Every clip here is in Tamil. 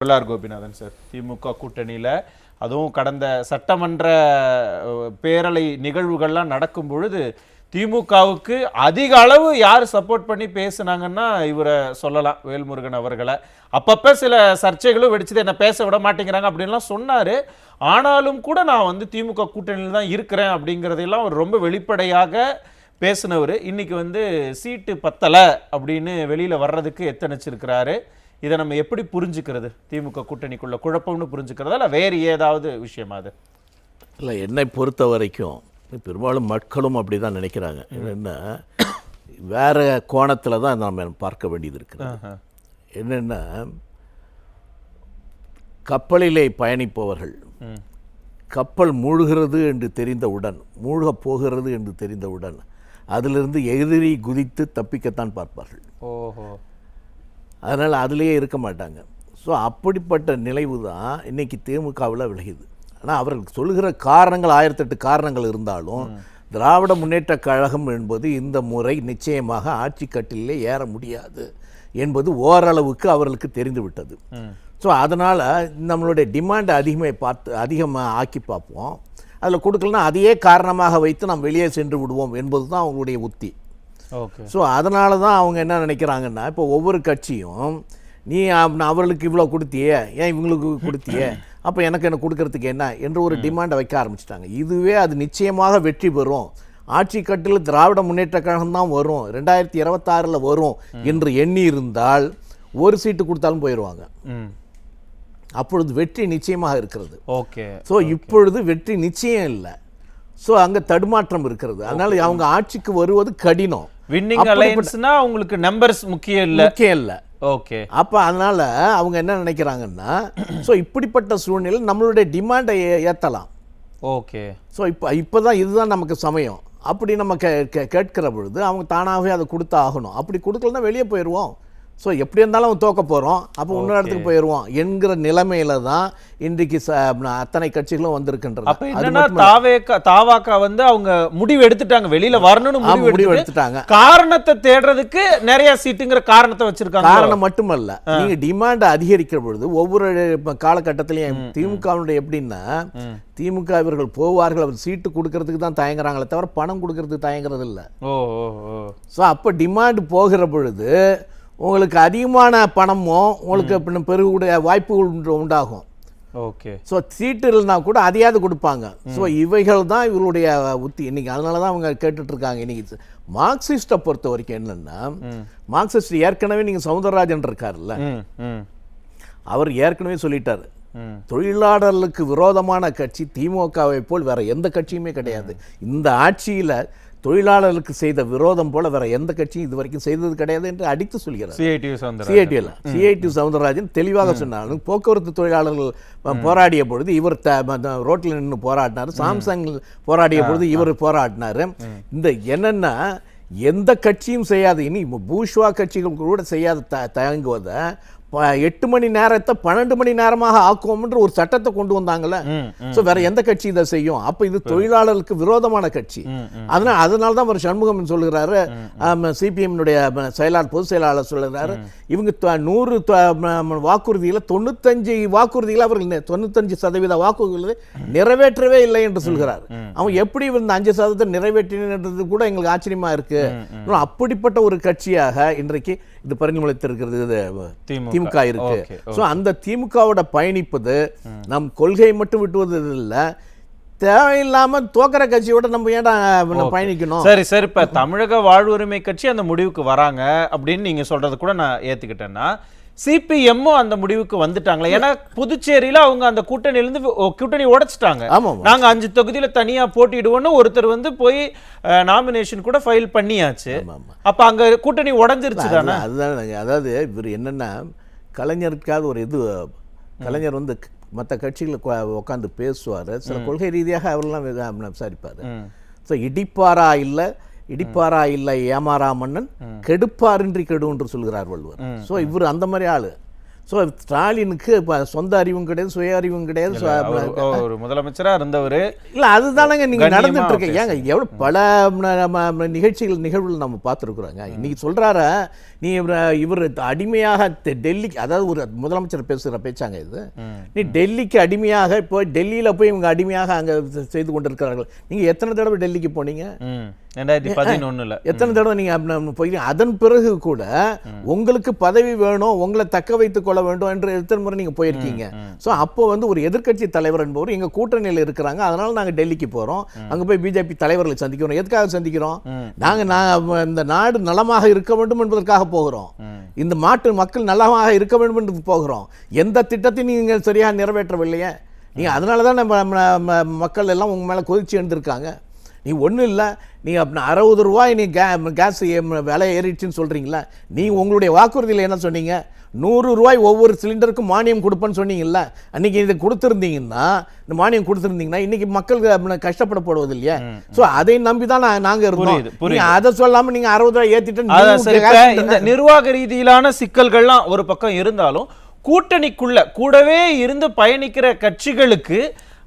கோபிநாதன் சார், திமுக கூட்டணியில் அதுவும் கடந்த சட்டமன்ற பேரலை நிகழ்வுகள்லாம் நடக்கும் பொழுது திமுகவுக்கு அதிக அளவு யார் சப்போர்ட் பண்ணி பேசுனாங்கன்னா இவரை சொல்லலாம், வேல்முருகன் அவர்களை. அப்பப்போ சில சர்ச்சைகளும் வெடிச்சது, என்ன பேச விட மாட்டேங்கிறாங்க அப்படின்லாம் சொன்னார். ஆனாலும் கூட நான் திமுக கூட்டணியில் தான் இருக்கிறேன் அப்படிங்கிறதெல்லாம் அவர் ரொம்ப வெளிப்படையாக பேசினவர். இன்னைக்கு சீட்டு பத்தலை அப்படின்னு வெளியில் வர்றதுக்கு எத்தனைச்சிருக்கிறாரு. இதை நம்ம எப்படி புரிஞ்சுக்கிறது? திமுக கூட்டணிக்குள்ள குழப்பம்னு புரிஞ்சுக்கிறதா இல்லை வேறு ஏதாவது விஷயமா? அது இல்லை, என்னை பொறுத்த வரைக்கும் பெரும்பாலும் மக்களும் அப்படி தான் நினைக்கிறாங்க. என்னென்னா வேறு கோணத்தில் தான் நாம் பார்க்க வேண்டியது இருக்குது. என்னென்னா கப்பலிலே பயணிப்பவர்கள் கப்பல் மூழ்கிறது என்று தெரிந்தவுடன், மூழ்கப் போகிறது என்று தெரிந்தவுடன் அதிலிருந்து எதிரி குதித்து தப்பிக்கத்தான் பார்ப்பார்கள். ஓஹோ. அதனால் அதிலேயே இருக்க மாட்டாங்க. ஸோ அப்படிப்பட்ட நிலைவு தான் இன்றைக்கி திமுகவில் விலகுது. ஆனால் அவர்கள் சொல்லுகிற காரணங்கள் 1008 காரணங்கள் இருந்தாலும் திராவிட முன்னேற்ற கழகம் என்பது இந்த முறை நிச்சயமாக ஆட்சி கட்டிலே ஏற முடியாது என்பது ஓரளவுக்கு அவர்களுக்கு தெரிந்து விட்டது. ஸோ அதனால் நம்மளுடைய டிமாண்டை அதிகமாக ஆக்கி பார்ப்போம். அதில் கொடுக்கலன்னா அதையே காரணமாக வைத்து நாம் வெளியே சென்று விடுவோம் என்பது தான் அவங்களுடைய உத்தி. ஸோ அதனால தான் அவங்க என்ன நினைக்கிறாங்கன்னா, இப்போ ஒவ்வொரு கட்சியும் நீ அவர்களுக்கு இவ்வளோ கொடுத்தியே, ஏன் இவங்களுக்கு கொடுத்தியே, அப்போ எனக்கு என்ன கொடுக்கறதுக்கு என்ன என்று ஒரு டிமாண்டை வைக்க ஆரம்பிச்சிட்டாங்க. இதுவே அது நிச்சயமாக வெற்றி பெறும், ஆட்சி கட்டில் திராவிட முன்னேற்ற கழகம் தான் வரும், 2026 வரும் என்று எண்ணி இருந்தால் ஒரு சீட்டு கொடுத்தாலும் போயிடுவாங்க. அப்பொழுது வெற்றி நிச்சயமாக இருக்கிறது. ஸோ இப்பொழுது வெற்றி நிச்சயம் இல்லை. ஸோ அங்கே தடுமாற்றம் இருக்கிறது. அதனால அவங்க ஆட்சிக்கு வருவது கடினம். வின்னிங் அலையன்ஸ்னா உங்களுக்கு நம்பர்ஸ் முக்கியம் இல்லை. ஓகே. அப்போ அதனால அவங்க என்ன நினைக்கிறாங்கன்னா, ஸோ இப்படிப்பட்ட சூழ்நிலை நம்மளுடைய டிமாண்டை ஏற்றலாம். ஓகே. ஸோ இப்போதான் இதுதான் நமக்கு சமயம் அப்படி நம்ம கேட்கிற பொழுது அவங்க தானாகவே அதை கொடுத்து ஆகணும். அப்படி கொடுக்கலன்னா வெளியே போயிடுவோம். ஸோ எப்படி இருந்தாலும் அவன் தோக்க போகிறோம், அப்போ இன்னொரு இடத்துக்கு போயிடுவோம் என்கிற நிலைமையில தான் இன்றைக்கு அத்தனை கட்சிகளும் வந்திருக்கின்றன. தாவாக்கா அவங்க முடிவு எடுத்துட்டாங்க, வெளியில வரணும்னு முடிவு எடுத்துட்டாங்க. காரணத்தை தேடுறதுக்கு நிறைய சீட்டுங்கிற காரணத்தை வச்சிருக்காங்க. காரணம் மட்டுமல்ல, நீங்க டிமாண்ட் அதிகரிக்கிற பொழுது ஒவ்வொரு காலகட்டத்திலையும் திமுகவுடைய எப்படின்னா, திமுக இவர்கள் போவார்கள், அவர் சீட்டு கொடுக்கறதுக்கு தான் தயங்குறாங்களே தவிர பணம் கொடுக்கறதுக்கு தயங்குறது இல்லை. ஸோ அப்போ டிமாண்ட் போகிற பொழுது உங்களுக்கு அதிகமான பணமோ உங்களுக்கு பெருகுடைய வாய்ப்புகள் உண்டாகும். ஓகே. ஸோ சீட்டு இல்லைனா கூட அதையாவது கொடுப்பாங்க. ஸோ இவைகள் தான் இவருடைய உத்தி இன்னைக்கு. அதனால தான் அவங்க கேட்டுட்ருக்காங்க. இன்னைக்கு மார்க்சிஸ்ட்டை பொறுத்த வரைக்கும் என்னென்னா, மார்க்சிஸ்ட் ஏற்கனவே நீங்கள் சவுந்தரராஜன் இருக்காருல்ல, அவர் ஏற்கனவே சொல்லிட்டார், தொழிலாளர்களுக்கு விரோதமான கட்சி திமுகவை போல் வேற எந்த கட்சியுமே கிடையாது. இந்த ஆட்சியில் தொழிலாளர்களுக்கு செய்த விரோதம் போல வேற எந்த கட்சியும் இது வரைக்கும் செய்தது கிடையாது என்று அடித்து சொல்கிறார். சிஐடி சவுந்தரராஜன் தெளிவாக சொன்னார். போக்குவரத்து தொழிலாளர்கள் போராடிய பொழுது இவர் ரோட்டில் நின்று போராடினார், சாம்சங் போராடிய பொழுது இவர் போராடினார். இந்த என்னன்னா எந்த கட்சியும் செய்யாத, இனி பூஷ்வா கட்சிகள் கூட செய்யாத தயங்குவதை 8 மணி நேரத்தை 12 மணி நேரமாக ஆக்குவோம்ன்ற ஒரு சட்டத்தை கொண்டு வந்தாங்கல்ல. ஸோ வேற எந்த கட்சி இதை செய்யும்? அப்போ இது தொழிலாளர்களுக்கு விரோதமான கட்சி. அதனால தான் ஒரு சண்முகம் சொல்லுகிறாரு, சிபிஎம்னுடைய பொதுச் செயலாளர் சொல்லுகிறாரு, இவங்க 100 வாக்குறுதியில் 95 வாக்குறுதிகள் அவர்கள் 95% வாக்குறுதிகளை நிறைவேற்றவே இல்லை என்று சொல்கிறார். அவங்க எப்படி இந்த 5% நிறைவேற்றினது கூட எங்களுக்கு ஆச்சரியமா இருக்கு. அப்படிப்பட்ட ஒரு கட்சியாக இன்றைக்கு இது பரிணமித்திருக்கிறது திமுக இருக்கு. ஸோ அந்த திமுகவோட பயணிப்பது நம் கொள்கையை மட்டும் விட்டுவது இல்லை, தேவையில்லாம தோக்கிற கட்சியோட நம்ம ஏன்டா பயணிக்கணும். சரி சரி. இப்ப தமிழக வாழ்வுரிமை கட்சி அந்த முடிவுக்கு வராங்க அப்படின்னு நீங்க சொல்றது கூட நான் ஏத்துக்கிட்டேன்னா, சிபிஎம்மும் அந்த முடிவுக்கு வந்துட்டாங்களா? ஏன்னா புதுச்சேரியில அவங்க அந்த கூட்டணி உடைச்சிட்டாங்க. நாங்க 5 தொகுதியில தனியா போட்டிடுவோம்னு ஒருத்தர் போய் நாமினேஷன் கூட ஃபைல் பண்ணியாச்சு. அப்ப அங்க கூட்டணி உடைஞ்சிருச்சு தானே? அதுதான். அதாவது இவர் என்னன்னா, கலைஞருக்காவது ஒரு கலைஞர் மற்ற கட்சிகளை உட்காந்து பேசுவார், சில கொள்கை ரீதியாக அவரெல்லாம் விசாரிப்பார். ஸோ இடிப்பாரா இல்லை ஏமாறா மன்னன் கெடுப்பாரின்றி கெடு என்று சொல்கிறார் வள்ளுவர். ஸோ இவர் அந்த மாதிரி ஆளு. ஸோ ஸ்டாலினுக்கு இப்போ சொந்த அறிவும் கிடையாது, சுய அறிவும் கிடையாது. ஒரு முதலமைச்சரா இருந்தவர் இல்லை, அதுதானங்க நீங்க கண்ணியமா நடந்துட்டு இருக்கு. ஏங்க எவ்வளோ பல நிகழ்வுகள் நம்ம பார்த்துருக்குறோங்க. இன்னைக்கு சொல்றாரு நீ இவர் அடிமையாக டெல்லிக்கு, அதாவது ஒரு முதலமைச்சர் பேசுகிற பேச்சாங்க இது. நீ டெல்லிக்கு அடிமையாக இப்போ டெல்லியில் போய் இவங்க அடிமையாக அங்கே செய்து கொண்டிருக்கிறார்கள். நீங்க எத்தனை தடவை டெல்லிக்கு போனீங்க? 2011 எத்தனை தடவை நீங்க போய் அதன் பிறகு கூட உங்களுக்கு பதவி வேணும், உங்களை தக்க வைத்துக் கொள்ள வேண்டும் என்று எத்தனை முறை நீங்க போயிருக்கீங்க? ஸோ அப்போ வந்து ஒரு எதிர்க்கட்சி தலைவர் என்பவர் எங்க கூட்டணியில் இருக்கிறாங்க, அதனால நாங்க டெல்லிக்கு போறோம், அங்க போய் பிஜேபி தலைவர்களை சந்திக்கிறோம். எதுக்காக சந்திக்கிறோம்? நாங்க இந்த நாடு நலமாக இருக்க வேண்டும் என்பதற்காக போகிறோம். இந்த மக்கள் நலமாக இருக்க வேண்டும் என்று போகிறோம். எந்த திட்டத்தையும் நீங்க சரியாக நிறைவேற்றவில்லையே. நீங்க அதனால தான் நம்ம மக்கள் எல்லாம் உங்க மேல கொதிச்சு எழுந்திருக்காங்க. நீ ஒன்றும் இல்லை, நீங்கள் அப்படி 60 ரூபாய் நீ கேஸ் விலை ஏறிடுச்சுன்னு சொல்கிறீங்களா? நீங்கள் உங்களுடைய வாக்குறுதியில் என்ன சொன்னீங்க? 100 ரூபாய் ஒவ்வொரு சிலிண்டருக்கும் மானியம் கொடுப்பேன்னு சொன்னீங்கல்ல. அன்றைக்கி இதை கொடுத்துருந்தீங்கன்னா, இந்த மானியம் கொடுத்துருந்தீங்கன்னா இன்றைக்கி மக்கள் கஷ்டப்பட போடுவது இல்லையா? ஸோ அதை நம்பி தான் நாங்கள் இருந்தோம். அதை சொல்லாமல் நீங்கள் 60 ரூபாய் ஏற்றிட்டு இந்த நிர்வாக ரீதியிலான சிக்கல்கள்லாம் ஒரு பக்கம் இருந்தாலும் கூட்டணிக்குள்ள கூடவே இருந்து பயணிக்கிற கட்சிகளுக்கு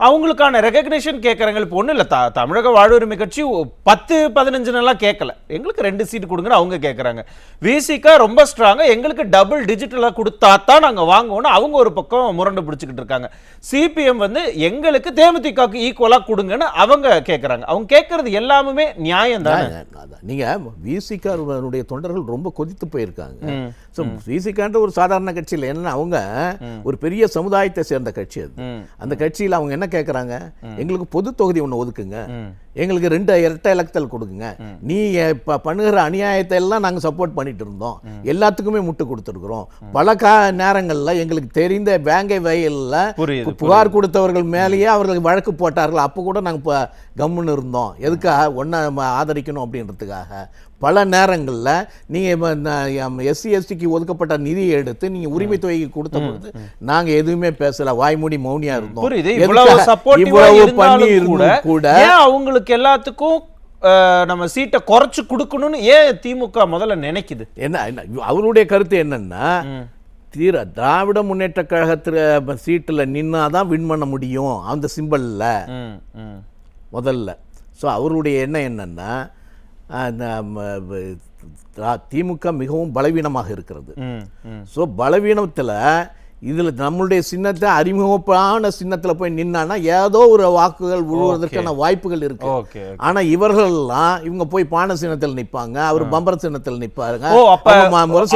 அவங்களுக்கான ரெகக்னேஷன் கேட்குறாங்க. இப்போ ஒன்றும் இல்லை, தமிழக வாழ்வுரிமை கட்சி 10-15 கேட்கல, எங்களுக்கு 2 சீட் கொடுங்கன்னு அவங்க கேட்குறாங்க. விசிகா ரொம்ப ஸ்ட்ராங்காக எங்களுக்கு டபுள் டிஜிட்டலாக கொடுத்தா தான் நாங்கள் வாங்குவோன்னு அவங்க ஒரு பக்கம் முரண்டு பிடிச்சிக்கிட்டு இருக்காங்க. சிபிஎம் வந்து எங்களுக்கு தேமுதிகவுக்கு ஈக்குவலாக கொடுங்கன்னு அவங்க கேட்குறாங்க. அவங்க கேட்கறது எல்லாமே நியாயம் தான். நீங்கள் விசிகாவுடைய தொண்டர்கள் ரொம்ப கொதித்து போயிருக்காங்க. ஸோ விசிகான்ற ஒரு சாதாரண கட்சி இல்லை, என்னன்னா அவங்க ஒரு பெரிய சமுதாயத்தை சேர்ந்த கட்சி. அது அந்த கட்சியில் அவங்க என்ன கேட்குறாங்க? எங்களுக்கு பொது தொகுதி ஒன்று ஒதுக்குங்க, எங்களுக்கு 2 இரட்டை இலக்கத்தில் கொடுக்குங்க, நீ பண்ணுகிற அநியாயத்தை எல்லாம் நாங்கள் சப்போர்ட் பண்ணிட்டு இருந்தோம், எல்லாத்துக்குமே முட்டு கொடுத்துருக்குறோம். பல நேரங்களில் எங்களுக்கு தெரிந்த பேங்கை வயலில் புகார் கொடுத்தவர்கள் மேலேயே அவர்களுக்கு வழக்கு போட்டார்கள். அப்போ கூட நாங்கள் கம்முன்னு இருந்தோம். எதுக்காக? ஒன்றை ஆதரிக்கணும் அப்படின்றதுக்காக. பல நேரங்களில் நீங்கள் எஸ்சி எஸ்டிக்கு ஒதுக்கப்பட்ட நிதியை எடுத்து நீங்கள் உரிமை தொகைக்கு கொடுத்த பொழுது நாங்கள் எதுவுமே பேசல, வாய்மூடி மௌனியா இருந்தோம். அவங்களுக்கு எல்லாத்துக்கும் நம்ம சீட்டை குறைச்சு கொடுக்கணும்னு ஏன் திமுக முதல்ல நினைக்குது? என்ன அவருடைய கருத்து என்னன்னா, திராவிட முன்னேற்ற கழகத்துல சீட்டில் நின்னாதான் வின் பண்ண முடியும் அந்த சிம்பிள்ல முதல்ல. ஸோ அவருடைய எண்ணம் என்னன்னா, திமுக மிகவும் பலவீனமாக இருக்கிறது. ஸோ பலவீனத்தில் இதில் நம்மளுடைய சின்னத்தை அறிமுகமான சின்னத்தில் போய் நின்னான்னா ஏதோ ஒரு வாக்குகள் விழுவதற்கான வாய்ப்புகள் இருக்கு. ஆனால் இவர்கள்லாம் இவங்க போய் பானை சின்னத்தில் நிற்பாங்க, அவர் பம்பர சின்னத்தில் நிற்பாருங்க.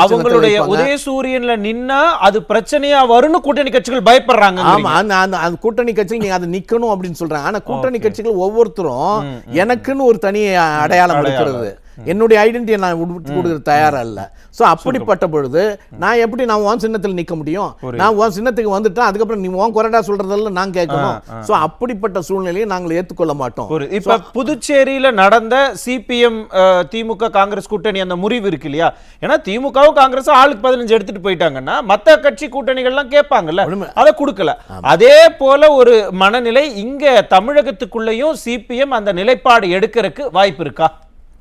அவங்களுடைய உதயசூரியன்ல நின்னா அது பிரச்சனையா வரும்னு கூட்டணி கட்சிகள் பயப்படுறாங்க. ஆமா, அந்த கூட்டணி கட்சிகள் நீங்க அதை நிக்கணும் அப்படின்னு சொல்றாங்க. ஆனா கூட்டணி கட்சிகள் ஒவ்வொருத்தரும் எனக்குன்னு ஒரு தனி அடையாளம் இருக்கிறது, என்னுடைய ஐடென்டிட்டியை நான் கொடுக்க தயாரா இல்லை. ஸோ அப்படிப்பட்ட பொழுது நான் எப்படி நான் உன் சின்னத்தில் நிற்க முடியும்? நான் உன் சின்னத்துக்கு வந்துட்டேன், அதுக்கப்புறம் நீ உன் கொரடா சொல்றதெல்லாம் நான் கேட்கணும். ஸோ அப்படிப்பட்ட சூழ்நிலையை நாங்கள் ஏற்றுக்கொள்ள மாட்டோம். இப்ப புதுச்சேரியில நடந்த சிபிஎம் திமுக காங்கிரஸ் கூட்டணி அந்த முறிவு இருக்கு இல்லையா? ஏன்னா திமுகவும் காங்கிரஸ் ஆளுக்கு 15 எடுத்துட்டு போயிட்டாங்கன்னா மற்ற கட்சி கூட்டணிகள்லாம் கேட்பாங்கல்ல, அதை கொடுக்கல. அதே போல ஒரு மனநிலை இங்க தமிழகத்துக்குள்ளேயும் சிபிஎம் அந்த நிலைப்பாடு எடுக்கிறதுக்கு வாய்ப்பு இருக்கா?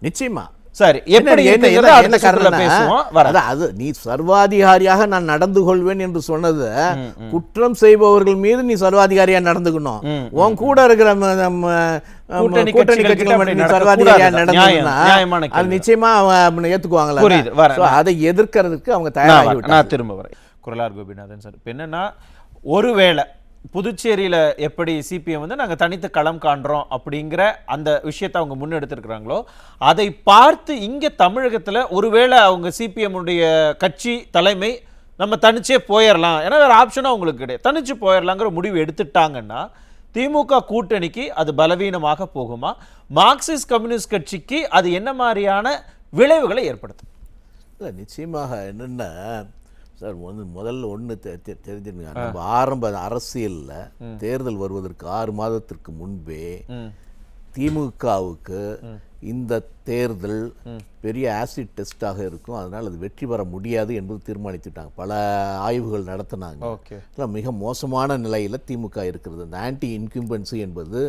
நிச்சயமா. சரி, எப்படி என்ன காரணம்? அது நீ சர்வாதிகாரியாக நான் நடந்து கொள்வேன் என்று சொன்னது, குற்றம் செய்பவர்கள் மீது நீ சர்வாதிகாரியா நடந்துக்கணும். உன் கூட இருக்கிற கூட்டணி கட்சிகள் சர்வாதிகாரியா நடந்ததுன்னா அது நிச்சயமா ஏத்துக்குவாங்களா? அதை எதிர்க்கிறதுக்கு அவங்க தயாராகி. நான் திரும்ப வரேன். குரலார் கோபிநாதன் சார், இப்ப என்னன்னா, ஒருவேளை புதுச்சேரியில எப்படி சிபிஎம் வந்து நாங்கள் தனித்து களம் காண்றோம் அப்படிங்கிற அந்த விஷயத்தை அவங்க முன்னெடுத்திருக்கிறாங்களோ, அதை பார்த்து இங்கே தமிழகத்தில் ஒருவேளை அவங்க சிபிஎம் உடைய கட்சி தலைமை நம்ம தனிச்சே போயிடலாம், ஏன்னா வேறு ஆப்ஷனும் அவங்களுக்கு கிடையாது, தனிச்சு போயிடலாங்கிற முடிவு எடுத்துட்டாங்கன்னா திமுக கூட்டணிக்கு அது பலவீனமாக போகுமா? மார்க்சிஸ்ட் கம்யூனிஸ்ட் கட்சிக்கு அது என்ன மாதிரியான விளைவுகளை ஏற்படுத்தும்? இல்லை, நிச்சயமாக என்னென்னா சார், முதல்ல ஒன்று தெரிஞ்சுங்க, நம்ம ஆரம்ப அரசியலில் தேர்தல் வருவதற்கு 6 மாதத்திற்கு முன்பே திமுகவுக்கு இந்த தேர்தல் பெரிய ஆசிட் டெஸ்டாக இருக்கும், அதனால் அது வெற்றி பெற முடியாது என்பது தீர்மானித்துட்டாங்க. பல ஆய்வுகள் நடத்தினாங்க. இதெல்லாம் மிக மோசமான நிலையில் திமுக இருக்கிறது. இந்த ஆன்டி இன்கும்பன்சி என்பது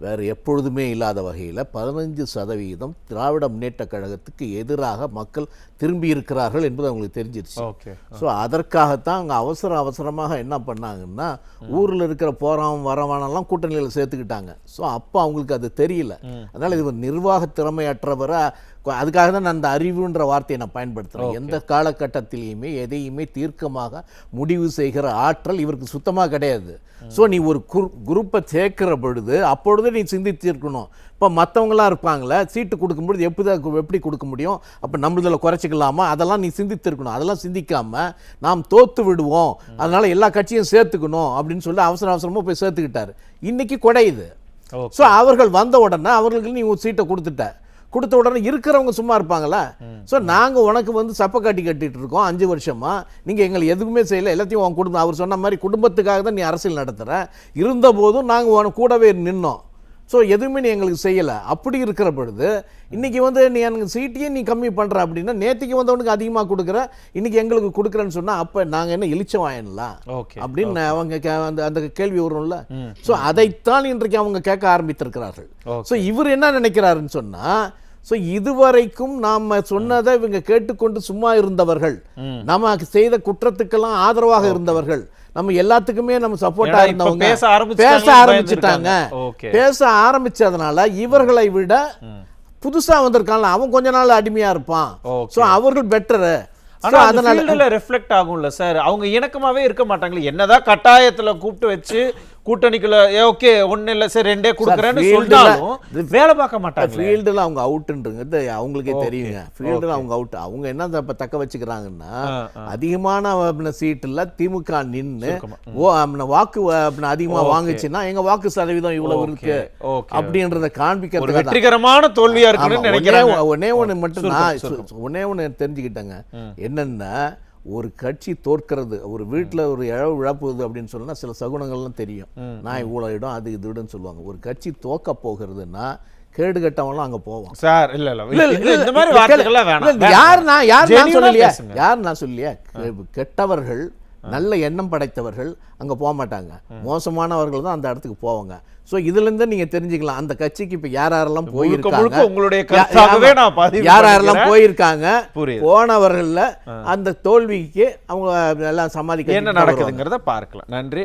வேறு எப்பொழுதுமே இல்லாத வகையில் 15% திராவிட முன்னேற்ற கழகத்துக்கு எதிராக மக்கள் திரும்பி இருக்கிறார்கள் என்பது அவங்களுக்கு தெரிஞ்சிருச்சு. ஸோ அதற்காகத்தான் அவங்க அவசரமாக என்ன பண்ணாங்கன்னா ஊரில் இருக்கிற போகிறவன் வரவானெல்லாம் கூட்டணியில் சேர்த்துக்கிட்டாங்க. ஸோ அப்போ அவங்களுக்கு அது தெரியல. அதனால் இது நிர்வாக திறமையற்றவரை, அதுக்காக தான் நான் அந்த அறிவுன்ற வார்த்தையை நான் பயன்படுத்துகிறேன். எந்த காலகட்டத்திலையுமே எதையுமே தீர்க்கமாக முடிவு செய்கிற ஆற்றல் இவருக்கு சுத்தமாக கிடையாது. ஸோ நீ ஒரு குரூப்பை சேர்க்கிற பொழுது அப்பொழுது நீ சிந்தித்திருக்கணும். இப்போ மற்றவங்களாம் இருப்பாங்களே, சீட்டு கொடுக்கும்பொழுது எப்படி கொடுக்க முடியும், அப்போ நம்மளதில் குறைச்சிக்கலாமா, அதெல்லாம் நீ சிந்தித்திருக்கணும். அதெல்லாம் சிந்திக்காமல் நாம் தோற்று விடுவோம், அதனால் எல்லா கட்சியும் சேர்த்துக்கணும் அப்படின்னு சொல்லி அவசரமாக போய் சேர்த்துக்கிட்டாரு. இன்றைக்கி குறையுது. ஸோ அவர்கள் வந்த உடனே அவர்களுக்கு நீ ஒரு சீட்டை கொடுத்த உடனே இருக்கிறவங்க சும்மா இருப்பாங்களா? ஸோ நாங்கள் உனக்கு சப்பை கட்டிட்டு இருக்கோம் 5 வருஷமா, நீங்கள் எங்களை எதுவுமே செய்யலை, எல்லாத்தையும் உன் குடும்பம், அவர் சொன்ன மாதிரி குடும்பத்துக்காக தான் நீ அரசியல் நடத்துகிற, இருந்த போதும் நாங்கள் உனக்கு கூடவே நின்னோம். ஸோ எதுவுமே நீ எங்களுக்கு செய்யலை. அப்படி இருக்கிற பொழுது இன்றைக்கி நீ எனக்கு சீட்டையே நீ கம்மி பண்ணுற அப்படின்னா, நேற்றுக்கு வந்தவனுக்கு அதிகமாக கொடுக்குற, இன்றைக்கி எங்களுக்கு கொடுக்குறேன்னு சொன்னால் அப்போ நாங்கள் என்ன இழிச்சம் வாயலாம் அப்படின்னு அவங்க அந்த கேள்வி வரும்ல. ஸோ அதைத்தான் இன்றைக்கு அவங்க கேட்க ஆரம்பித்திருக்கிறார்கள். ஸோ இவர் என்ன நினைக்கிறாருன்னு சொன்னால், ஸோ இதுவரைக்கும் நாம் சொன்னதை இவங்க கேட்டுக்கொண்டு சும்மா இருந்தவர்கள், நமக்கு செய்த குற்றத்துக்கெல்லாம் ஆதரவாக இருந்தவர்கள், நம்ம எல்லாத்துக்குமே நம்ம சப்போர்ட்டா இருந்தவங்க பேச ஆரம்பிச்சுட்டாங்க. பேச ஆரம்பிச்சதுனால இவர்களை விட புதுசா வந்திருக்காங்க, அவன் கொஞ்ச நாள் அடிமையா இருப்பான். ஸோ அவர்கள் பெட்டரு. அதனால ரிஃப்ளெக்ட் ஆகும்ல சார், அவங்க இணக்கமாவே இருக்க மாட்டாங்களே, என்னதான் கட்டாயத்துல கூப்பிட்டு வச்சு கூட்டணிக்குள்ள ஓகே ஒண்ணு இல்ல சார் ரெண்டே கொடுக்குறேன்னு சொன்னாலும் வேலை பார்க்க மாட்டாங்க. ஃபீல்டுல அவங்க அவுட்ன்றது அவங்களுக்கே தெரியுங்க. ஃபீல்டுல அவங்க அவுட். அவங்க என்ன தக்க வச்சுக்கிறாங்கன்னா, அதிகமான சீட்டுல திமுக நின்று வாக்கு அதிகமா வாங்குச்சுன்னா எங்க வாக்கு சதவீதம் இவ்வளவு இருக்கு அப்படின்றத காண்பிக்கிறது வெற்றிகரமான தோல்வியா இருக்குன்னு நினைக்கிறேன். ஒன்னே ஒண்ணு தெரிஞ்சுக்கிட்டேங்க, என்னன்னா ஒரு கட்சி தோற்கிறது, ஒரு வீட்டில் ஒரு இழப்புது அப்படின்னு சொன்னா சில சகுனங்கள்லாம் தெரியும். நான் இவ்வளோ இடம் அது இதுன்னு சொல்லுவாங்க. ஒரு கட்சி தோக்க போகிறதுன்னா கேடு கட்டவங்களாம் அங்க போவோம் சார். இந்த மாதிரி வார்த்தைகள்லாம் வேணாம். யார் நான் சொல்லியா, கெட்டவர்கள் நல்ல எண்ணம் படைத்தவர்கள் அங்க போக மாட்டாங்க, மோசமானவர்கள் தான் அந்த இடத்துக்கு போவாங்க. ஸோ இதுல இருந்து நீங்க தெரிஞ்சுக்கலாம் அந்த கட்சிக்கு இப்ப யாரெல்லாம் போயிருக்காங்க, போனவர்கள்ல அந்த தோல்விக்கு அவங்க எல்லாம் சமாளிக்க என்ன நடக்குதுங்கிறத பார்க்கலாம். நன்றி.